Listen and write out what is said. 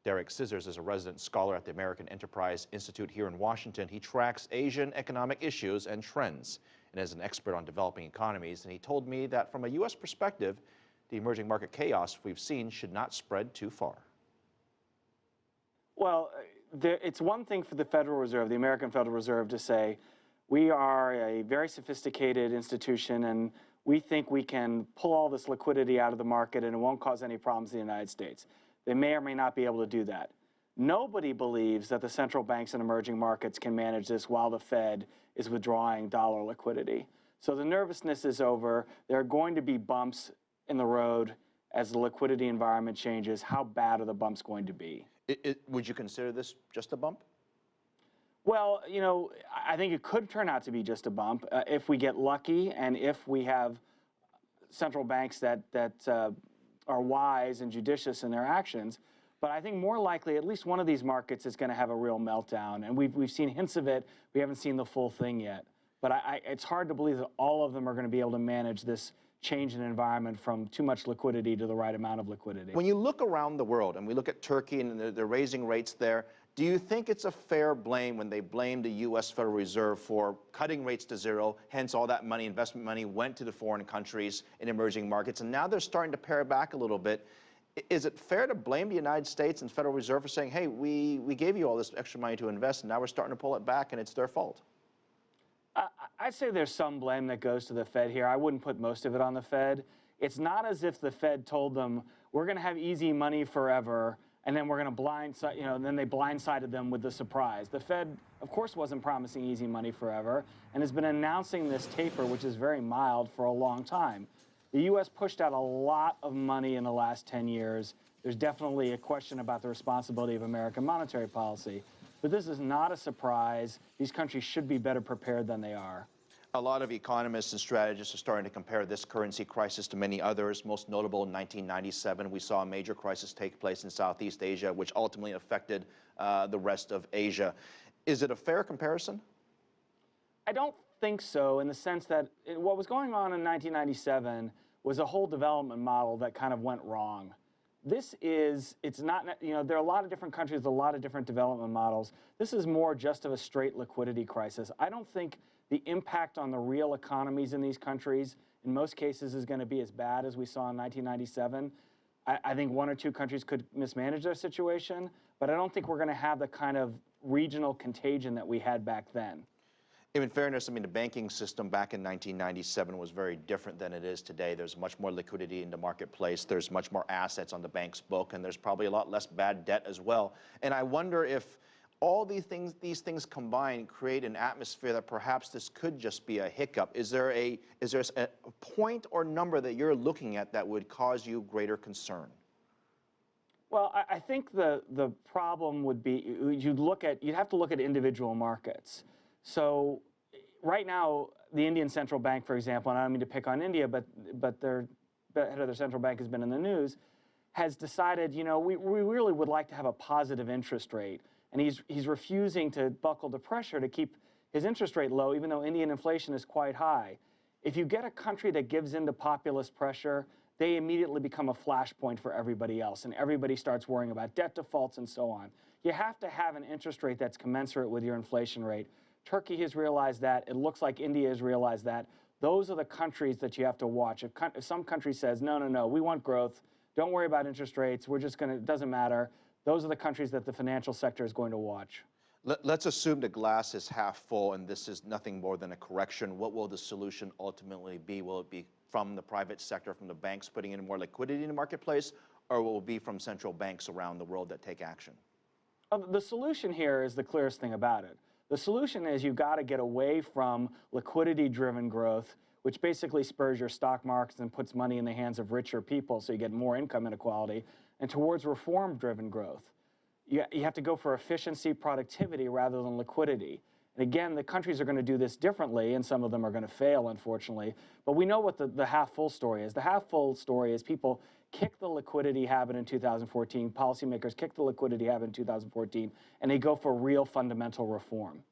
Derek Scissors is a resident scholar at the American Enterprise Institute here in Washington. He tracks Asian economic issues and trends and is an expert on developing economies. And he told me that from a U.S. perspective, the emerging market chaos we've seen should not spread too far. Well, it's one thing for the Federal Reserve, the American Federal Reserve, to say, we are a very sophisticated institution and we think we can pull all this liquidity out of the market and it won't cause any problems in the United States. They may or may not be able to do that. Nobody believes that the central banks in emerging markets can manage this while the Fed is withdrawing dollar liquidity. So the nervousness is over. There are going to be bumps in the road as the liquidity environment changes. How bad are the bumps going to be? Would you consider this just a bump? Well, you know, I think it could turn out to be just a bump if we get lucky and if we have central banks that are wise and judicious in their actions. But I think more likely, at least one of these markets is going to have a real meltdown. And we've seen hints of it. We haven't seen the full thing yet. But it's hard to believe that all of them are going to be able to manage this change in environment from too much liquidity to the right amount of liquidity. When you look around the world, and we look at Turkey and they're raising rates there, do you think it's a fair blame when they blame the U.S. Federal Reserve for cutting rates to zero, hence all that money, investment money, went to the foreign countries in emerging markets, and now they're starting to pare back a little bit? Is it fair to blame the United States and Federal Reserve for saying, hey, we gave you all this extra money to invest, and now we're starting to pull it back, and it's their fault? I'd say there's some blame that goes to the Fed here. I wouldn't put most of it on the Fed. It's not as if the Fed told them, we're going to have easy money forever, and then we're going to blindside, and then they blindsided them with the surprise. The Fed, of course, wasn't promising easy money forever and has been announcing this taper, which is very mild, for a long time. The U.S. pushed out a lot of money in the last 10 years. There's definitely a question about the responsibility of American monetary policy. But this is not a surprise. These countries should be better prepared than they are. A lot of economists and strategists are starting to compare this currency crisis to many others. Most notable, in 1997, we saw a major crisis take place in Southeast Asia, which ultimately affected the rest of Asia. Is it a fair comparison? I don't think so, in the sense that what was going on in 1997 was a whole development model that kind of went wrong. It's not, there are a lot of different countries with a lot of different development models. This is more just of a straight liquidity crisis. I don't think the impact on the real economies in these countries, in most cases, is going to be as bad as we saw in 1997. I think one or two countries could mismanage their situation, but I don't think we're going to have the kind of regional contagion that we had back then. In fairness, I mean, the banking system back in 1997 was very different than it is today. There's much more liquidity in the marketplace. There's much more assets on the bank's book, and there's probably a lot less bad debt as well. And I wonder if all these things combined create an atmosphere that perhaps this could just be a hiccup. Is there a point or number that you're looking at that would cause you greater concern? Well, I think the problem would be you'd have to look at individual markets. So right now, the Indian central bank, for example, and I don't mean to pick on India, but their head of their central bank has been in the news, has decided, we really would like to have a positive interest rate. And he's refusing to buckle to pressure to keep his interest rate low, even though Indian inflation is quite high. If you get a country that gives in to populist pressure, they immediately become a flashpoint for everybody else, and everybody starts worrying about debt defaults and so on. You have to have an interest rate that's commensurate with your inflation rate. Turkey has realized that. It looks like India has realized that. Those are the countries that you have to watch. If some country says, no, we want growth, don't worry about interest rates, it doesn't matter, those are the countries that the financial sector is going to watch. Let's assume the glass is half full and this is nothing more than a correction. What will the solution ultimately be? Will it be from the private sector, from the banks putting in more liquidity in the marketplace, or will it be from central banks around the world that take action? The solution here is the clearest thing about it. The solution is you've got to get away from liquidity-driven growth, which basically spurs your stock markets and puts money in the hands of richer people so you get more income inequality, and towards reform-driven growth. You have to go for efficiency, productivity, rather than liquidity. And again, the countries are going to do this differently, and some of them are going to fail, unfortunately. But we know what the half-full story is. The half-full story is people kick the liquidity habit in 2014, policymakers kick the liquidity habit in 2014, and they go for real fundamental reform.